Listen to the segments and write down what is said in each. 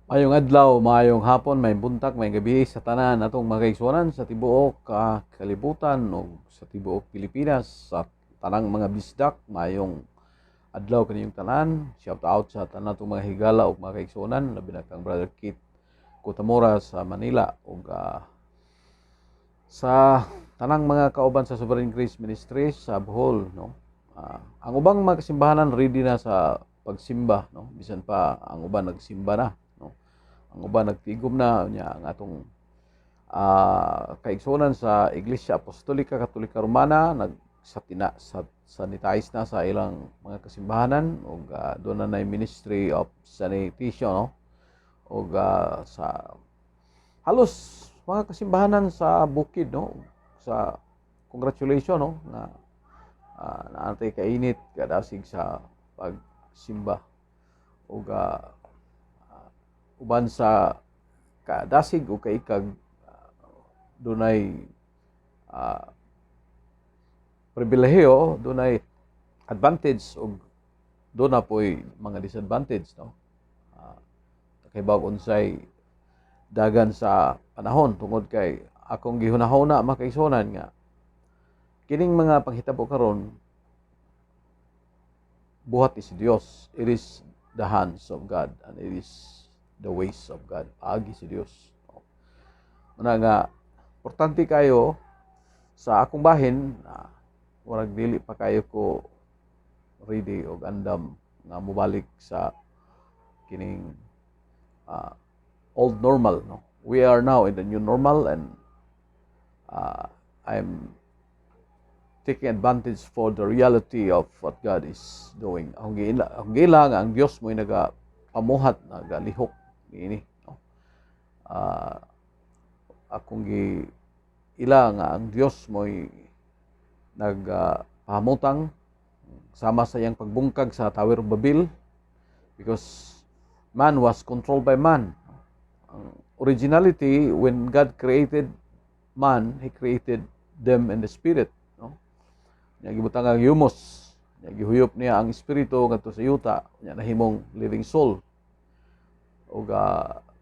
Mayong adlaw, mayong hapon, may buntag, may gabi sa tanan atong mga kaigsuonan sa tibuok kalibutan o sa tibuok Pilipinas, sa tanang mga bisdak, mayong adlaw kaniyong tanan. Shout out sa tanan atong mga higala o mga kaigsuonan, labi na kang Brother Kit Kutamora sa Manila o sa tanang mga kauban sa Sovereign Grace Ministries sa Bohol, no. Ang ubang mga kasimbahanan ready na sa pagsimba, no. Bisan pa ang uban nagsimba na, no. Ang uban nagtigom na nya ang atong kaigsuonan sa Iglesia Apostolika Katolika Romana sanitize na sa ilang mga kasimbahanan ug doon na Ministry of Sanitation, no. Ug sa halos mga kasimbahanan sa bukid, no, sa congratulations, no, na naantay kainit kadasig sa pagsimba ug uban sa kadasig o kaikag dunay pribilehiyo, dunay advantage ug doon na po'y mga disadvantage, no. Kay bag unsay dagan sa panahon tungod kay akong gihunahuna makaigsuonan nga kining mga panghitabo karon buhat is Dios. It is the hands of God and it is the ways of God. Agi si Dios. Muna nga importante kayo sa akong bahin murag dili pa kayo ko ready og andam nga mobalik sa kining old normal, no. We are now in the new normal and I'm taking advantage for the reality of what God is doing. Ang gila nga ang Dios mo'y nagapamuhat, nagalihok niini, no. Akong ila nga ang Dios mo'y nagpahamutang sama sa iyang pagbungkag sa Tower of Babel because man was controlled by man. Originality, when God created man, He created them in the spirit, no. Nya gibutang ang humus, nya gihuyop niya ang espiritu ngadto sa yuta, nya nahimong living soul. Ug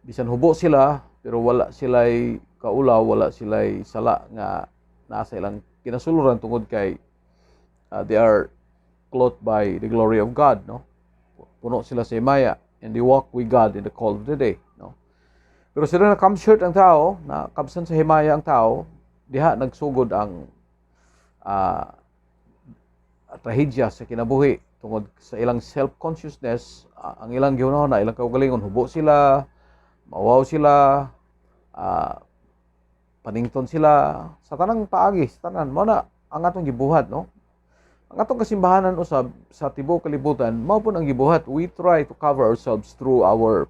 bisan hubo sila pero wala sila'y kaulaw, wala sila'y sala nga nasa ilang kinasuluran tungod kay they are clothed by the glory of God, no. Puno sila sa himaya and they walk with God in the cool of the day, no. Pero sila na come short ang tao, na kabsan sa himaya ang tao, diha nagsugod ang trahedya sa kinabuhi tungod sa ilang self-consciousness. Ang ilang gihunahon na ilang kaugalingon, hubo sila, mawaw sila, panington sila sa tanang paagi, sa tanan mo na ang atong gibuhat, no. Ang atong kasimbahanan usab sa tibuok kalibutan mao pud ang gibuhat. We try to cover ourselves through our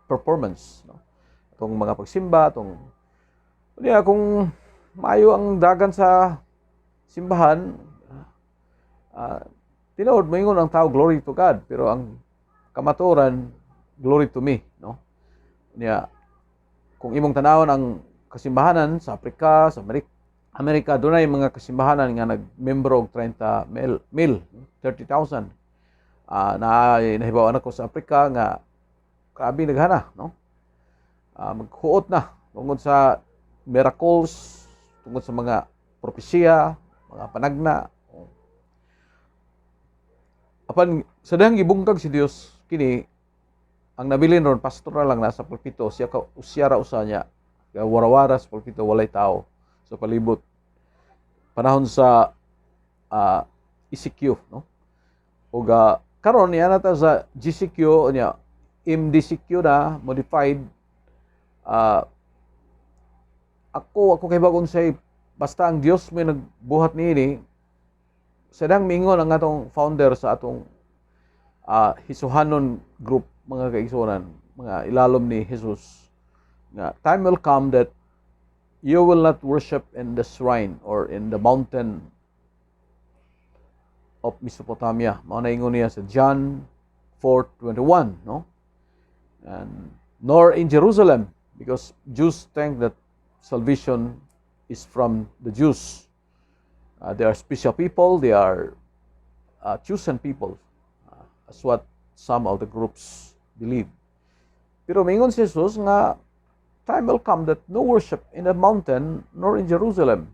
performance, no. Itong mga pagsimba, itong kung maayo ang dagan sa simbahan, tinuod moingon ang tao glory to God, pero ang kamatuoran glory to me, no. Niya kung imong tanawon ang kasimbahanan sa Africa, sa Amerika, dunay mga kasimbahanan nga nagmembro og 30,000. Nahibawan ako sa Africa nga grabe naghana, no. Maghuot na tungod sa miracles, tungod sa mga propesya, mga panagna. Apan sa dahang gibungkag si Dios kini, ang nabilin ron pastor na lang nasa pulpito, siya ra usa niya warawara sa pulpito, walay tao sa palibot. Panahon sa ECQ, no. Ug karon niya nata sa GCQ niya, MDCQ na modified. Ako kay bagon say basta ang Dios may nagbuhat niini. Sadang mingon ang atong founder sa atong Hisuhanon group, mga kaigsuonan, mga ilalom ni Jesus, nga time will come that you will not worship in the shrine or in the mountain of Mesopotamia. Mao na ingon niya sa John 4:21, no. And nor in Jerusalem, because Jews think that salvation is from the Jews. They are special people, they are chosen people, as what some of the groups believe. Pero mingon si Jesus nga time will come that no worship in the mountain nor in Jerusalem.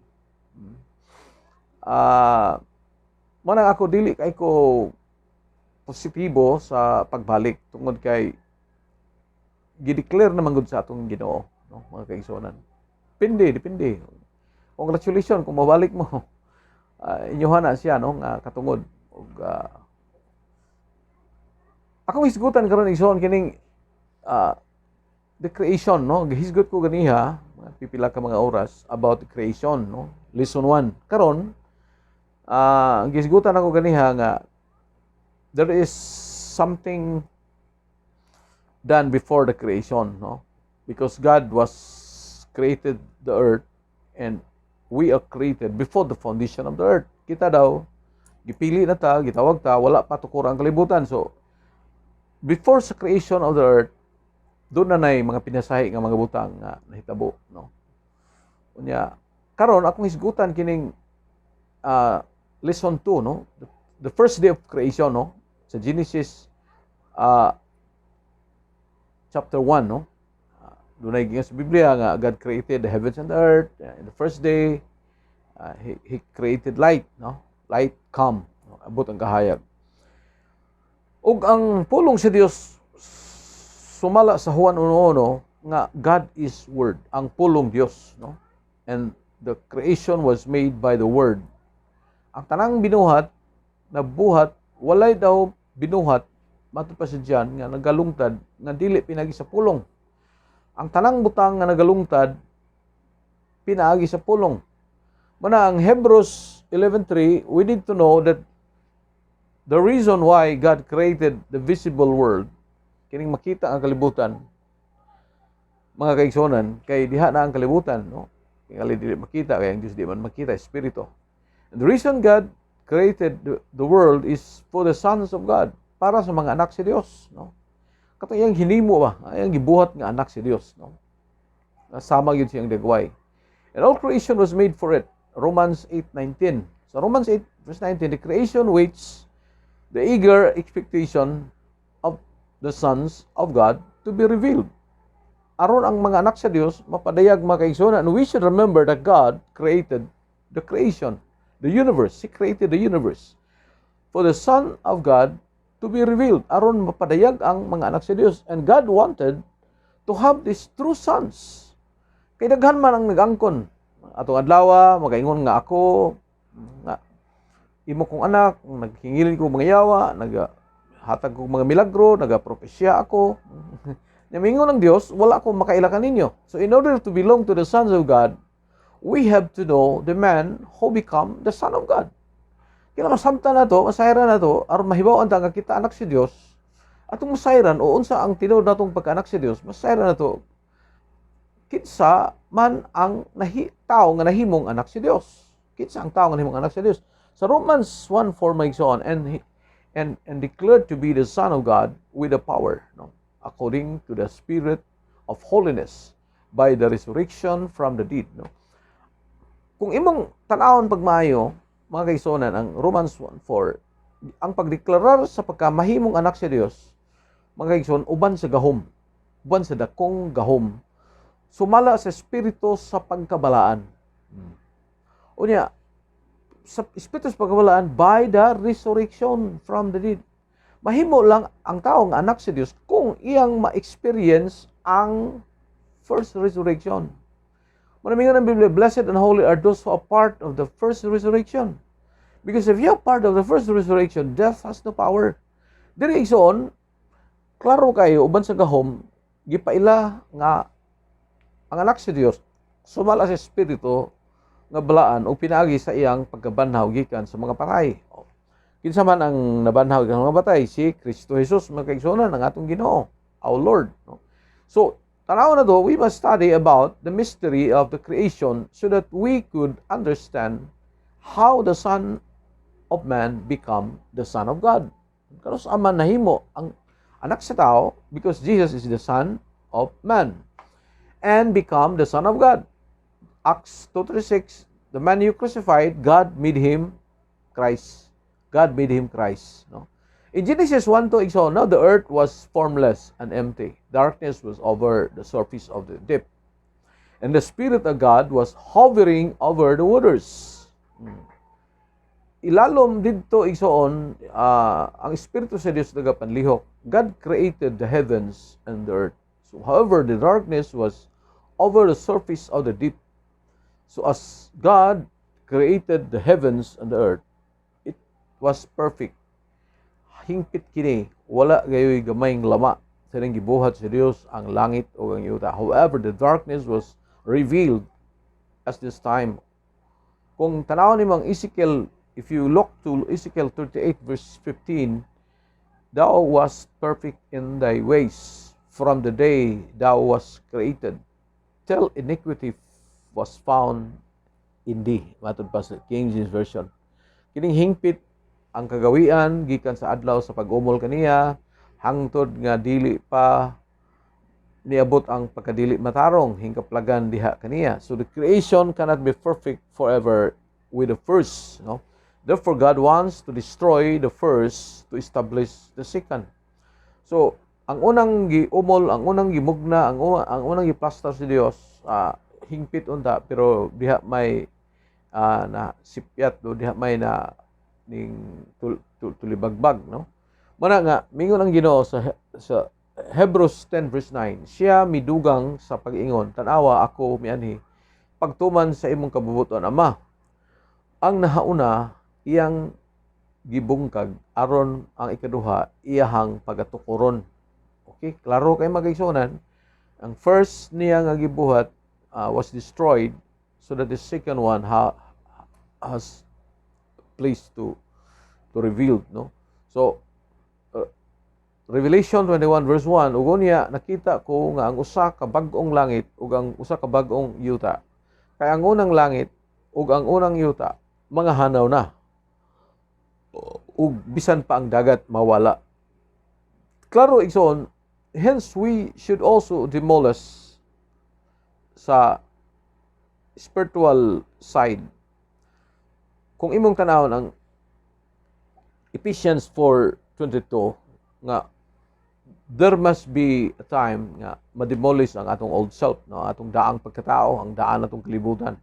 Manang ako dili kay ko positibo sa pagbalik tungod kay gi-declare naman gud sa atong Ginoo, no, mga kaigsuonan. Depende. Congratulations kung mabalik mo. Inyohan na siya, no, nga katungod og akong hisgutan karon igsoon kining the creation, no, gihisgot ko ganiha pipila ka mga oras about the creation, no, lesson 1 karon. Gihisgutan ako ganiha nga there is something done before the creation, no, because God was created the earth and we are created before the foundation of the earth. Kita daw gipili na ta, gitawag ta, wala pa tukor ang kalibutan. So before sa creation of the earth, doon na nay mga pinasahi nga mga butang nga nahitabo, no. Unya karon akong hisgutan kining lesson 2, no, the first day of creation, no, sa Genesis chapter 1, no. Dunay gingon sa Biblia nga God created the heavens and the earth. In the first day, he created light, no. Light come, no? Abot ang kahayag. Ug ang pulong sa Dios sumala sa Juan 1:1 nga God is word, ang pulong Dios, no. And the creation was made by the word. Ang tanang binuhat nabuhat, walay daw binuhat matud pa sa diyan nga nagalungtad nga dili pinagi sa pulong. Ang tanang butang nga nagalungtad pinaagi sa pulong. Muna ang Hebrews 11:3, we need to know that the reason why God created the visible world, kining makita ang kalibutan, mga kaigsonan, kay diha na ang kalibutan, no? Kaya dili makita, kaya ang Dios di man makita, Espiritu. And the reason God created the world is for the sons of God, para sa mga anak si Dios, no? Kato iyang hinimo ba, iyang gibuhat nga anak si Dios, no? Nasama gyud siyang dagway. And all creation was made for it. Romans 8:19. So Romans 8 verse 19, the creation waits the eager expectation of the sons of God to be revealed. Aron ang mga anak sa Dios mapadayag mga kaigsoon, and we should remember that God created the creation, the universe. He created the universe for the Son of God to be revealed, aron mapadayag ang mga anak sa Dios. And God wanted to have these true sons. Kay daghan man ang nagangkon. Atong adlaw magaingon nga ako nga imo kong anak, naghingilin ko mga yawa, naghatag ko mga milagro, nagapropesya ako. Namingon ng Dios, wala akong makaila kaninyo. So in order to belong to the sons of God, we have to know the man who become the son of God. Kaya masamta na to, masayran na to, aron mahibaw ang nga kita anak si Dios. Atong masayran o unsa ang tinuod natong pagkaanak si Dios, masayran na to. Kitsa man ang tao nga nahimong anak si Dios. Kitsa ang tao nga nahimong anak si Dios. Sa Romans 1:4 magson, and declared to be the Son of God with the power, no, according to the Spirit of holiness by the resurrection from the dead, no. Kung imong tan-awon pagmaayo, mga kaisonan, ang Romans 1:4, ang pagdeklarar sa pagkamahimong anak sa Dios, mga kaigsoon, uban sa gahum, uban sa dakong gahum, sumala sa Espiritu sa pagkabalaan. Unya, sa Espiritu sa pagkabalaan by the resurrection from the dead. Mahimo lang ang tao nga anak sa Dios kung iyang ma-experience ang first resurrection. Maraming ng Biblia, blessed and holy are those who are part of the first resurrection. Because if you are part of the first resurrection, death has no power. Diri igsoon, klaro kayo, uban sa gahom, gipaila nga ang anak sa Dios sumala sa Espiritu nga balaan o pinaagi sa iyang pagkabanhaw gikan sa mga patay. Kinsa man ang nabanhaw gikan sa mga patay? Si Kristo Jesus, mga kaigsuonan, ang atong Ginoo, our Lord. So, tanaw na to, we must study about the mystery of the creation so that we could understand how the Son of Man become the Son of God. Karon sa man nahimo ang anak sa tao because Jesus is the Son of Man and become the Son of God. Acts 2:36, the man you crucified, God made him Christ. God made him Christ, no? In Genesis 1:2, so now the earth was formless and empty. Darkness was over the surface of the deep. And the Spirit of God was hovering over the waters. Ilalom dito igsoon, ang Espiritu sa Dios nagapanlihok. God created the heavens and the earth. So, however, the darkness was over the surface of the deep. So as God created the heavens and the earth, it was perfect. Hingpit kini, wala gayoy gamayng lama sa nang gibuhat sa Dios ang langit o ang yuta. However, the darkness was revealed as this time. Kung tanaw ni mang Ezekiel, if you look to Ezekiel 38 verse 15, thou was perfect in thy ways from the day thou was created, till iniquity was found in thee. Matod pa sa King James Version. Kining hingpit ang kagawian gikan sa adlaw sa pag-umol kaniya hangtod nga dili pa niabot ang pagkadili matarong hingkaplagan diha kaniya. So the creation cannot be perfect forever with the first, no? Therefore God wants to destroy the first to establish the second. So ang unang giumol, ang unang gimugna, ang unang giplastar si Dios, hingpit unta pero diha may na sipyat do, diha may na ning tulibagbag, no? Muna nga mingon ang Ginoo sa Hebrews 10 verse 9, siya midugang sa pag-ingon, tanawa ako mianhi pagtuman sa imong kabubuton Ama. Ang nahauna iyang gibungkag aron ang ikaduha iyahang pagatukuron. Okay, klaro kay magigsunan. Ang first niya nga gibuhat was destroyed, so that the second one has place to revealed, no? So Revelation 21 verse 1, ugo niya nakita ko nga ang usa ka bag-ong langit ug ang usa ka bag-ong yuta. Kay ang unang langit ug ang unang yuta mga hanaw na. Ug bisan pa ang dagat mawala. Klaro igsoon, hence we should also demolish sa spiritual side. Kung imong tanawon ang Ephesians 4:22 nga there must be a time nga ma-demolish ang atong old self, no? Atong daang pagkatao, ang daan atong kalibutan.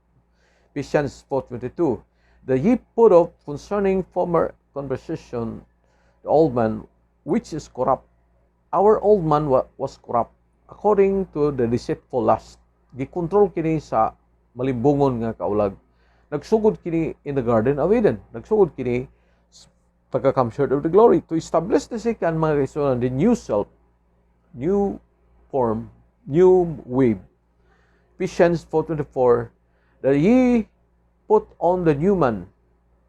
Ephesians 4:22, that ye put off concerning former conversation the old man which is corrupt. Our old man was corrupt according to the deceitful lust. Gikontrol kini sa malimbungon nga kaulag. Nagsugod kini in the Garden of Eden. Nagsugod kini pagka-come short of the glory. To establish the second, mga kaibigan, the new self, new form, new wave. Ephesians 4:24, that ye put on the new man,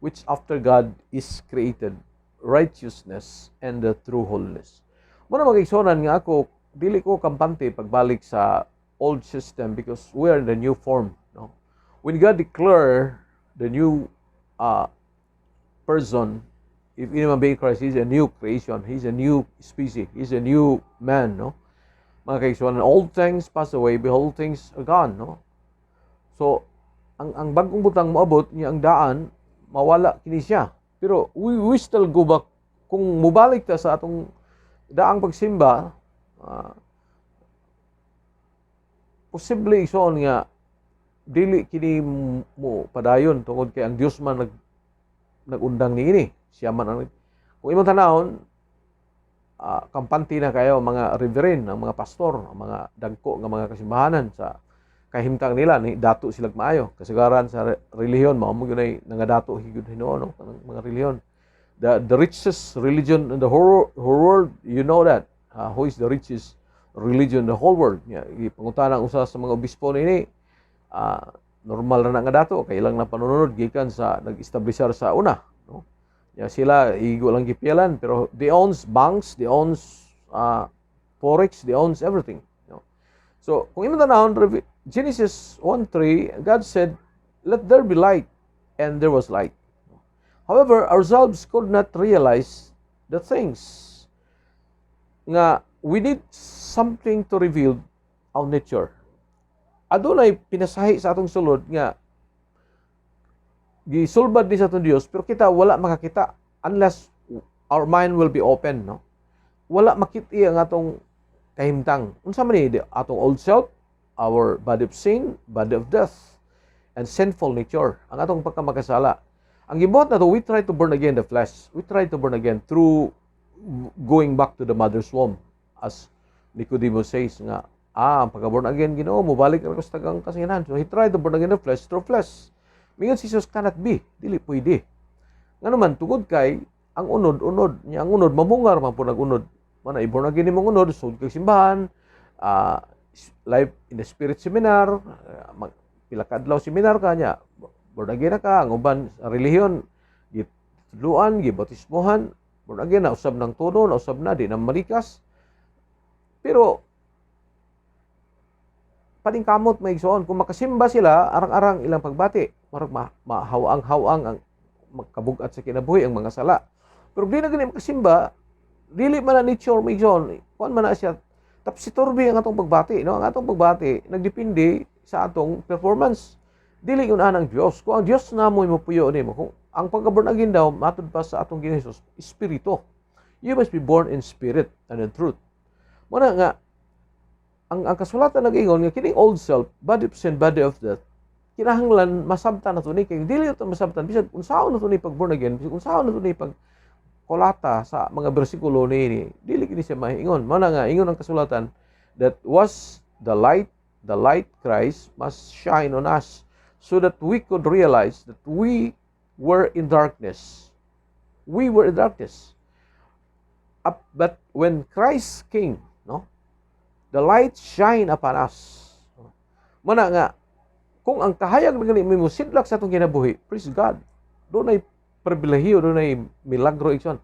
which after God is created, righteousness and the true holiness. Muna mag-igsonan nga ako, dili ko kampante pagbalik sa old system because we are in the new form, no? When God declare the new person, if anyone be in Christ, He's a new creation, He's a new species, He's a new man, no? Mga kaibigan, old things pass away, behold things are gone, no? So, ang bagong butang moabot niya ang daan, mawala kini siya. Pero we still go back. Kung mubalik ta sa atong daang pagsimba, posible isoon nga dili kini mo padayon tungod kay ang Dios man nagundang niini. Siya man ang kung imong tanawon, kampante na kayo mga reverend, ang mga pastor, ang mga dagko nga mga kasimbahanan sa kahimtang nila ni dato silang maayo kasagaran sa relihiyon mao mo gyud nangadato higud Ginoo, no? Mga relihiyon, the richest religion in the whole world, you know that, who is the richest religion in the whole world. Ipangutana usa sa mga obispo ni normal na nga dato kay ilang na panunod gikan sa nag-establishar sa una, no? Sila igo lang gipialan pero they owns banks, they owns forex, they owns everything, no? So kung imong tanawon Genesis 1:3, God said, let there be light, and there was light. However, ourselves could not realize the things nga we need something to reveal our nature. Adunay pinasahi sa atong sulod nga gisulbad ni sa atong Dios pero kita wala makakita unless our mind will be open, no? Wala makiti ang atong kahimtang. Unsa man ni atong old self, our body of sin, body of death, and sinful nature, ang atong pagkamakasala. Ang gibuhat na to, we try to born again the flesh. We try to born again through going back to the mother's womb. As Nicodemus says nga, ang pagka-born again, Ginoo, mubalik ako sa tagang kasinganan. So he tried to born again the flesh through flesh. Mingon si Jesus cannot be, dili pwede. Nga naman, tugod kay, ang unod, niya ang unod, mamungar man po nag-unod. Mana, i-born again ni mong unod, sugod kay simbahan, live in the spirit seminar, pila ka adlaw seminar ka niya, born again na ka, ang uban sa relihiyon, gituluan, gibatismohan, born again na, usab ng tono, na usab na, di na malikas. Pero, paningkamot may igsoon, kung makasimba sila, arang-arang ilang pagbati, marag mahawang-hawang ang magkabugat sa kinabuhi ang mga sala. Pero di na ganyan makasimba, dili man na nature may igsoon, kuan man na siya, tapsiturbi ang atong pagbati, no? Ang atong pagbati, nagdepende sa atong performance. Dili yun anang Dios. Kung ang Dios na mo puyo nimo, kung ang pagka-born again daw matud pa sa atong Ginoo Jesus, Espiritu. You must be born in spirit and in truth. Muna nga ang kasulatan nag-ingon nga kining old self, body of sin, body of death, kinahanglan masabtan na to ni kay dili ito masabtan bisag unsaon na to ni pag born again, bisag unsaon na to ni pag kolata sa mga bersikulo ni dili kini siya maingon. Muna nga ingon ang kasulatan that was the light Christ must shine on us so that we could realize that we were in darkness. We were in darkness. But when Christ came, no, the light shine upon us. Muna nga, kung ang kahayag na ganit mo sidlak sa itong kinabuhi, praise God, doon ay pribilehiyo, doon ay milagro ikson.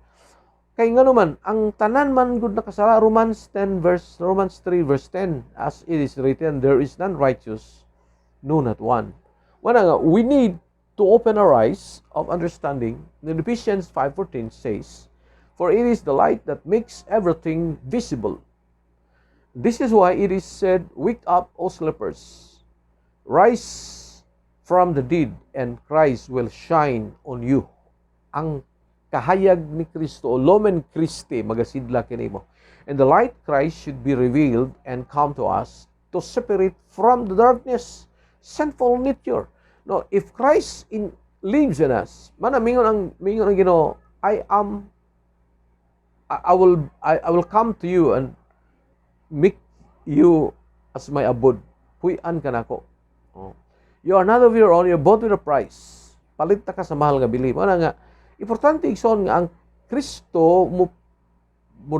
Kaya nga naman, ang tanan man gud nakasala, Romans 3 verse 10, as it is written, there is none righteous, no not one. Muna nga, we need to open our eyes of understanding. In Ephesians 5:14 says, for it is the light that makes everything visible. This is why it is said, wake up, O sleepers, rise from the dead, and Christ will shine on you. Ang kahayag ni Kristo, o Lumen Christi, magasidla kinimo. And the light Christ should be revealed and come to us to separate from the darkness, sinful nature. No, if Christ lives in us, mingon ang Ginoo, I will come to you and make you as my abode. Puy-an ka nako. Oh. You are not of your own, you're bought with a price. Palit ta ka sa mahal nga bili. Mana nga, importante igsoon nga ang Kristo mo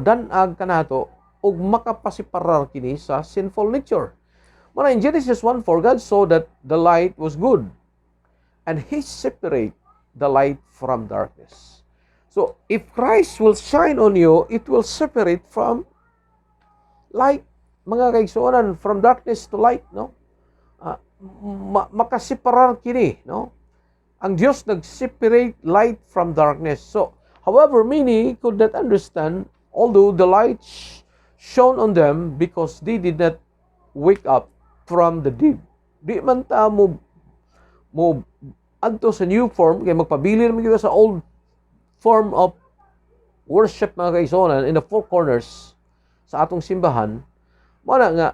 danag kanato ug makapasiparar kini sa sinful nature. Mana in Genesis 1:4, God saw that the light was good, and He separate the light from darkness. So, if Christ will shine on you, it will separate from light, mga kaigsuonan, from darkness to light, no? Makasiparar kini, no? Ang Dios nag-separate light from darkness. So, however, many could not understand, although the light shone on them because they did not wake up from the dead. Di man ta mo adto sa new form, kaya magpabili naman kita sa old form of worship, mga kaisonan, in the four corners sa atong simbahan. Mana nga,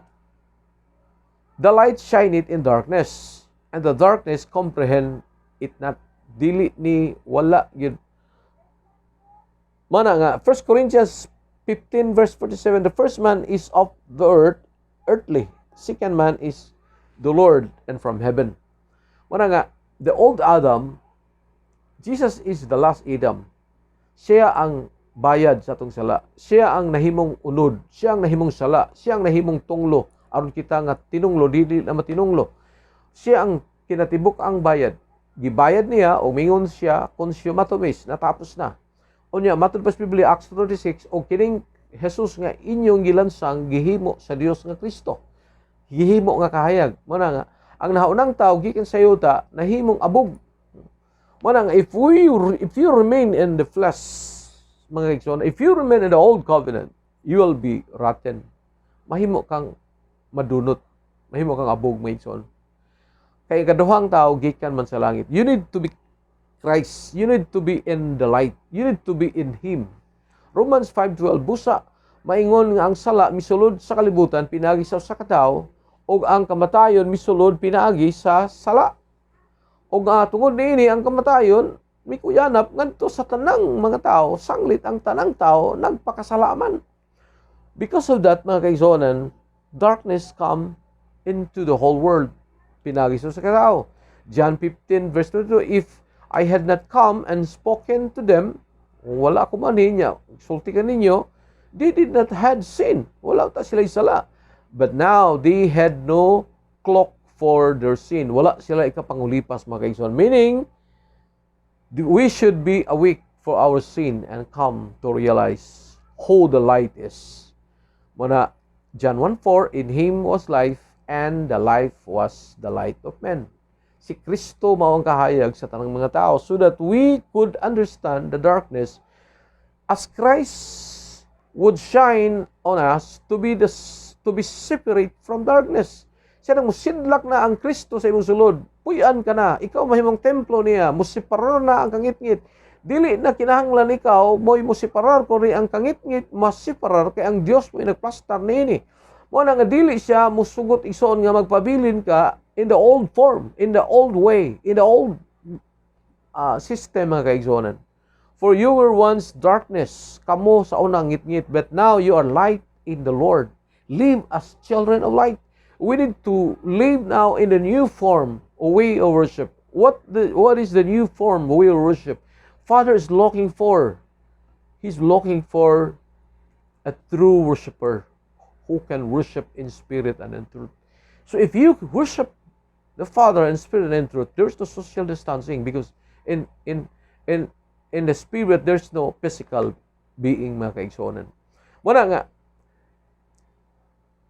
the light shine it in darkness, and the darkness comprehend it not. Dili ni wala yun. Mana nga, 1 Corinthians 15 verse 47, the first man is of the earth, earthly. Second man is the Lord and from heaven. Mana nga, the old Adam, Jesus is the last Adam. Siya ang bayad sa atong sala. Siya ang nahimong unod. Siya ang nahimong sala. Siya ang nahimong tunglo. Aron kita nga tinunglo, dili na matinunglo. Siya ang kinatibuk ang bayad. Gibayad niya, o mingon siya, consumatomis, natapos na. O niya, matod pa sa Biblia, Acts 26, o kining Jesus nga inyong gilansang, gihimo sa Dios nga Kristo. Gihimo nga kahayag. Muna nga, ang nahaunang tao, gikan sa yuta, nahimong abog. Muna nga, if you remain in the flesh, mga kikson, if you remain in the old covenant, you will be rotten. Mahimo kang madunot. Mahimo kang abog, mga kikson. Kaya kaduhang tao, gikan man sa langit. You need to be Christ. You need to be in the light. You need to be in Him. Romans 5:12 busa maingon nga ang sala misulod sa kalibutan pinaagi sa usa ka tawo ug ang kamatayon misulod pinaagi sa sala. Ug tungod niini ang kamatayon mikuyanap ngadto sa tanang mga tao, sanglit ang tanang tao nagpakasalaman. Because of that, mga kaigsonan, darkness come into the whole world. Pinagi sa tao. John 15 verse 22, if I had not come and spoken to them, wala ko man niya, sulti ka ninyo, they did not had sin. Wala ta sila sala. But now, they had no cloak for their sin. Wala sila ikapangulipas, mga kaigsonan. Meaning, we should be awake for our sin and come to realize who the light is. Muna, John 1:4, in Him was life, and the life was the light of men. Si Kristo mao ang kahayag sa tanang mga tao so that we could understand the darkness as Christ would shine on us to be separate from darkness. Siya nang musidlak na ang Kristo sa imong sulod. Puy-an ka na. Ikaw mahimong templo niya. Musiparar na ang kangit-ngit. Dili na kinahanglan ikaw mo'y musiparar kundi ang kangit-ngit masiparar kay ang Dios mo'y nagplastar niini. Mo na nga dili siya musugot ison nga magpabilin ka in the old form, in the old way, in the old system, mga kaigsonan. For you were once darkness, kamo sa unang ngit-ngit, but now you are light in the Lord. Live as children of light. We need to live now in the new form, a way of worship. What is the new form, a way of worship? Father is looking for. He's looking for a true worshiper who can worship in spirit and in truth. So if you worship the Father in spirit and in truth, there's no social distancing because in the spirit there's no physical being, mga kaigsonan. Muna nga,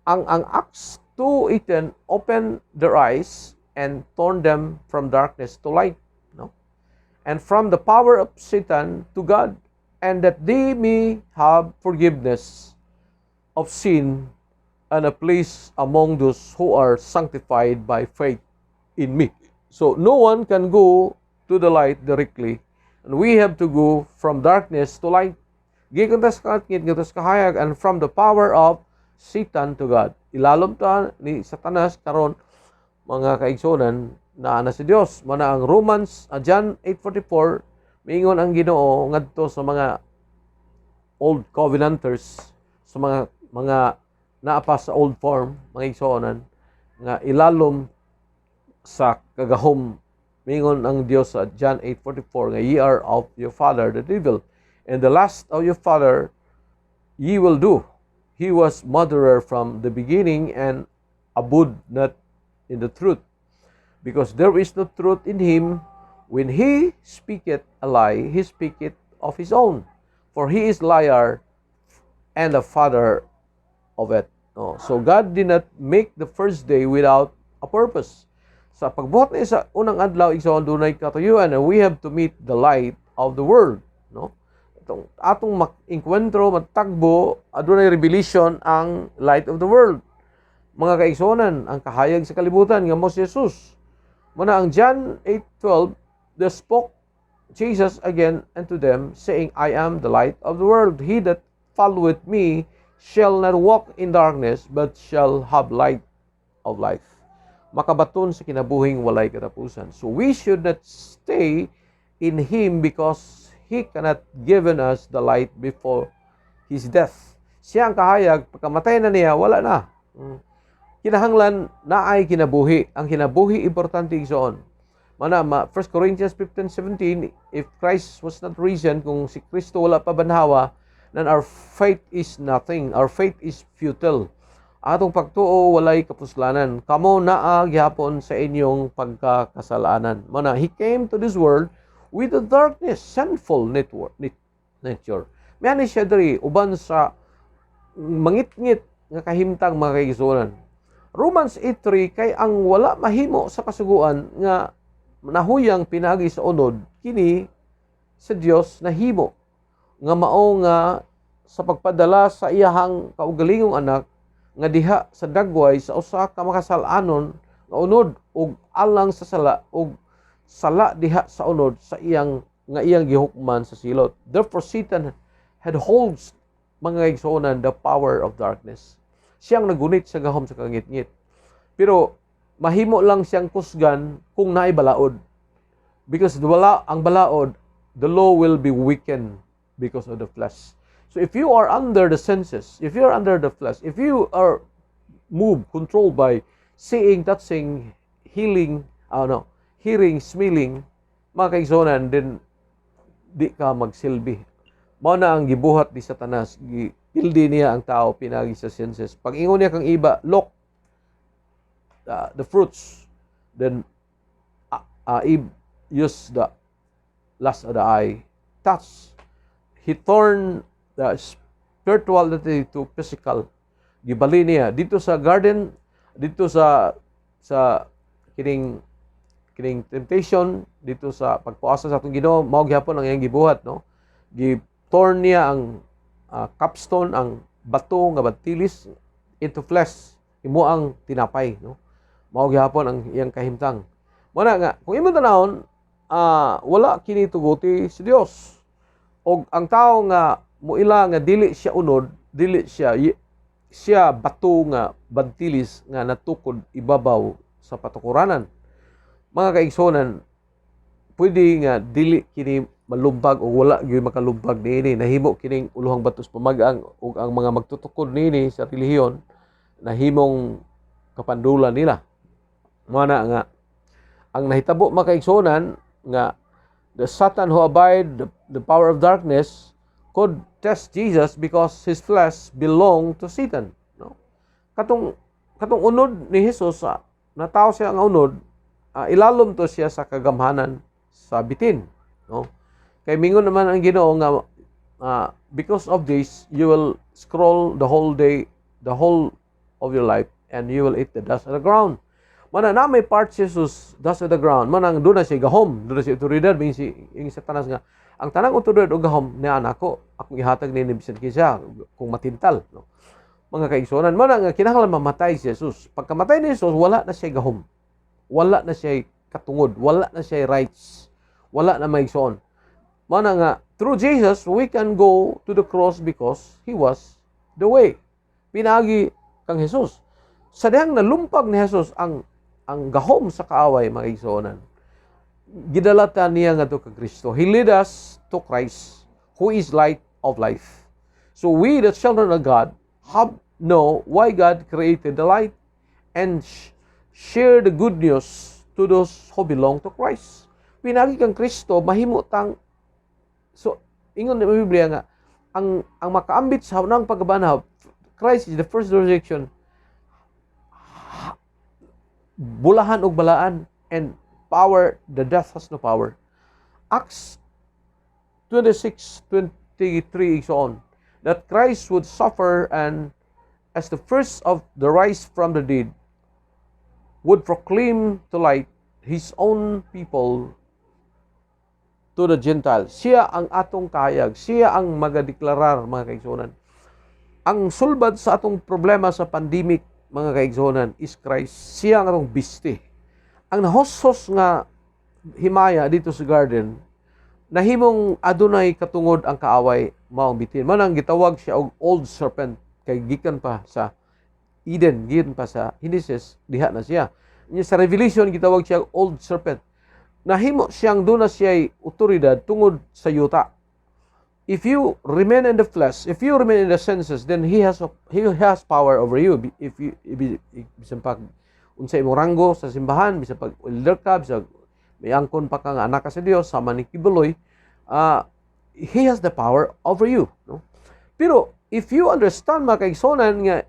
ang Acts 2:18 open their eyes and turn them from darkness to light, no? And from the power of Satan to God, and that they may have forgiveness of sin and a place among those who are sanctified by faith in me. So no one can go to the light directly, and we have to go from darkness to light. Gikan tas kaangit, gikan kahayag, and from the power of Satan to God. Ilalom ta ni Satanas karon, mga kaigsonan, na si Dios. Mana ang John 8:44, miingon ang Ginoo ngadto sa mga old covenanters, sa mga naapa sa old form, mga igsonan, nga ilalom sa kagahom. Miingon ang Dios sa John 8:44 nga ye are of your father the devil, and the lust of your father ye will do. He was murderer from the beginning and abode not in the truth, because there is no truth in him. When he speaketh a lie, he speaketh of his own, for he is liar and the father of it. So God did not make the first day without a purpose. Sa pagbuhat niya sa unang adlaw, igsoon dunay katuyuan, and we have to meet the light of the world, no? Atong encuentro, matagbo, adunay revelation ang light of the world. Mga kaigsonan, ang kahayag sa kalibutan nga mo si Jesus. Muna ang John 8:12, there spoke Jesus again unto them, saying, I am the light of the world. He that followeth me shall not walk in darkness, but shall have light of life. Makabaton sa kinabuhing walay katapusan. So we should not stay in Him because He cannot given us the light before His death. Siya ang kahayag, pagkamatay na niya, wala na. Kinahanglan na ay kinabuhi. Ang kinabuhi, importante igsoon. 1 Corinthians 15:17, if Christ was not risen, kung si Kristo wala pa banhawa, then our faith is nothing. Our faith is futile. Atong pagtuo walay kapuslanan. Kamo naa gyapon sa inyong pagkakasalanan. He came to this world with the darkness, sinful nature. Mayani siya diri uban sa mangit-ngit nga kahimtang, mga kaigsonan. Romans 8:3, kay ang wala mahimo sa kasuguan nga nahuyang pinagi sa unod, kini sa Dios nahimo nga mao nga sa pagpadala sa iyahang kaugalingong anak nga diha sa dagway sa usa ka makasalanon nga unod ug alang sa sala ug sala diha sa unod sa iyang gihukman sa silot. Therefore Satan had holds, mga igsoonan, the power of darkness. Siyang nagunit sa gahom sa kangit-ngit. Pero mahimo lang siyang kusgan kung naay balaod. Because ang balaod, the law will be weakened because of the flesh. So if you are under the senses, if you are under the flesh, if you are moved, controlled by seeing, touching, hearing, smelling, mga kaigsonan, then di ka magsilbi. Mao na ang gibuhat ni Satanas, gipildi niya ang tao pinaagi sa senses. Pag ingon niya kang iba, look, the fruits, then Eve used the lust of the eye, touch. He turned the spirituality to physical. Gibali niya dito sa garden, dito sa kining temptation, dito sa pagpuasa sa atong Ginoo, mao gyapon ang iyang gibuhat, no? Gi-turn niya ang capstone, ang bato nga batilis into flesh, imo ang tinapay, no? Mao gyapon ang iyang kahimtang. Mo na nga kung imong tanawon, wala kini tuguti si Dios. Og ang tao nga muila nga dili siya unod, dili siya bato nga bantilis nga natukod ibabaw sa patukuranan. Mga kaigsonan, pwede nga dili kini malumpag o wala gyud makalumpag niini, nahimo kining uluhang batos pamagang ug ang mga magtutukod niini sa relihiyon nahimong kapandulan nila. Mana nga ang nahitabo mga kaigsonan nga the Satan who abide the power of darkness could test Jesus because his flesh belonged to Satan, no? Katong unod ni Jesus, nataw siya ang unod, ilalom to siya sa kagamhanan sa bitin, no? Kay mingon naman ang Ginoo nga because of this you will scroll the whole day, the whole of your life, and you will eat the dust of the ground. Mana na may part Jesus, dust of the ground, manang doon na siya gahom, doon na siya otoridad, yung Satanas nga, ang tanang otoridad o gahom ni anak ko, akong ihatag ni bisan kisa kung matintal, no? Mga kaigsonan, manang kinahanglan mamatay si Jesus. Pagkamatay ni Jesus, wala na siya gahom, wala na siya katungod, wala na siya rights, wala na maigsoon. Manang nga, through Jesus, we can go to the cross because He was the way. Pinaagi kang Jesus. Sa dihang nalumpag ni Jesus ang gahom sa kaaway, mga igsoonan, gidalatan niya nga to kay Kristo. He led us to Christ, who is light of life. So we, the children of God, know why God created the light and share the good news to those who belong to Christ. Pinagi kang Kristo, mahimutang, so ingon na Biblia nga, ang makaambit sa unang pagkabanhaw, Christ is the first resurrection, bulahan og balaan, and power, the death has no power. Acts 26:23 so on, that Christ would suffer and as the first of the rise from the dead would proclaim to light His own people to the Gentiles. Siya ang atong kayag, siya ang magadeklarar, mga kaigsonan. Ang sulbad sa atong problema sa pandemic, mga kaigsonan, is Christ. Siya ang atong biste. Ang nahosos nga himaya dito sa garden, nahimong adunay katungod ang kaaway, maong bitin. Manang gitawag siya og old serpent, kay gikan pa sa Eden, gikan pa sa Genesis, diha na siya. Sa Revelation, gitawag siya old serpent. Nahimo siyang doon na siya'y otoridad tungod sa yuta. If you remain in the flesh, if you remain in the senses, then he has power over you. If bisan pag unsay imong ranggo sa simbahan, bisan pag elder ka, bisan may angkon pa kang anak ka sa Dios, sama ni kibuloy, he has the power over you, no? Pero if you understand, mga kaigsonan, nga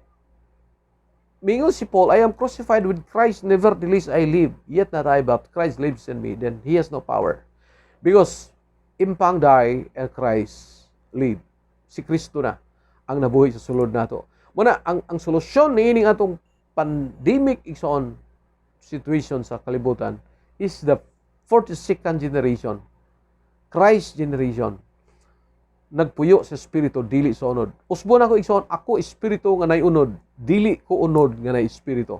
mingon si Paul, I am crucified with Christ, nevertheless I live, yet not I, but Christ lives in me, then he has no power. Because impang die and Christ live. Si Kristo na ang nabuhi sa sulod nato. Muna, ang solusyon ni ining atong pandemic igsoon situation sa kalibutan is the 42nd generation, Christ generation. Nagpuyo sa Espiritu, dili sa unod. Usbon ako igsoon, ako Espiritu nga nay unod, dili ko unod nga nay Espiritu.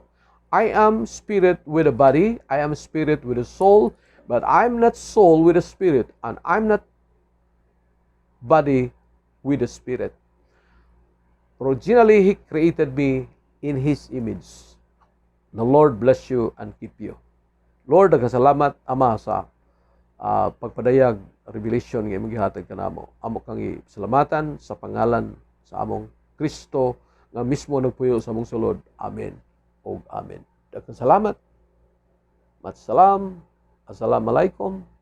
I am spirit with a body, I am spirit with a soul, but I'm not soul with a spirit, and I'm not body with the Spirit. Originally, He created me in His image. The Lord bless you and keep you. Lord, nagkasalamat, Ama, sa pagpadayag, revelation nga imong gihatag kanamo. Amo kang salamatan sa pangalan sa among Kristo nga mismo nagpuyo sa among sulod. Amen o Amen. Daghang salamat. Matsalam. Assalamualaikum